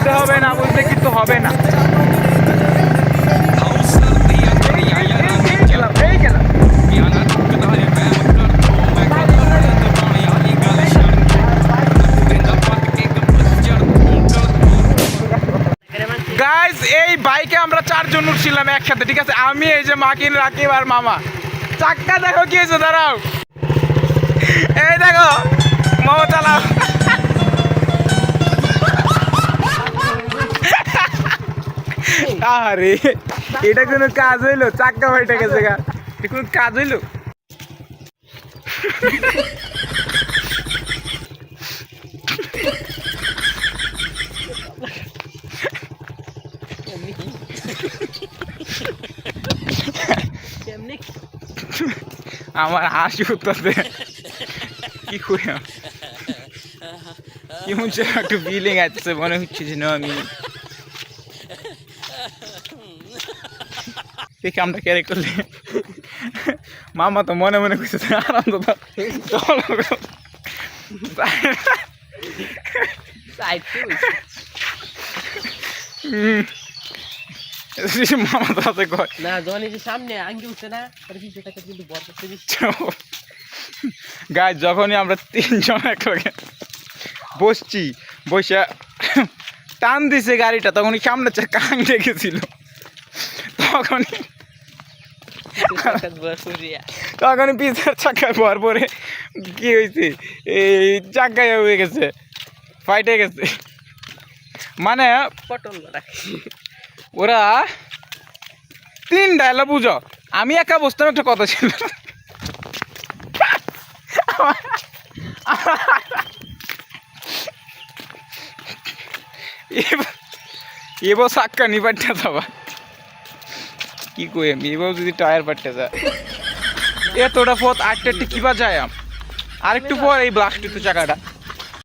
বুঝতে হবে, না বুঝলে কিন্তু হবে না। এই গেলাম। গাইস এই বাইকে আমরা 4 জন উঠছিলাম একসাথে, ঠিক আছে? আমি, এই যে মাকিন, রাকিব আর মামা। চাক্কা দেখো কি হয়েছে, দাঁড়াও। এই দেখো মামা, চালাও। আরে এটা কোনো কাজ হইলো? চাক্কা ফাইটা গেছে গা, এটা কোনো কাজ হইলো? আমার হাসি উঠতেছে, কি করি কেমন একটু ফিলিং আসছে, মনে হচ্ছে যেন আমি এই কামটা ক্যারে করলে। মামা তো মনে মনে করছে আনন্দ। মামা তো আছে না, যখন এই যে সামনে আঙ্গি উঠছে না, কিন্তু বর করতে দিচ্ছে। গাইস যখনই আমরা 3 জন একলগে বসছি, বসে টান দিছে গাড়িটা, তখনই সামনে কান লেগেছিল। তখনই পিছের চাকায় ভর পরে কি হয়েছে, এই চাকায় হয়ে গেছে, ফাইটে গেছে। মানে পটল রাখি ওরা 3 ডায়লগ বুঝো, আমি একা বসতাম, একটা কথা ছিল। এবার চাক্কা নি পাঠতে যাবা, কি কই আমি এবার যদি টায়ার পাঠতে যা, এতটা পথ 8টা কিবা যায়, আরেকটু পর এই ব্লাস্ট চাকাটা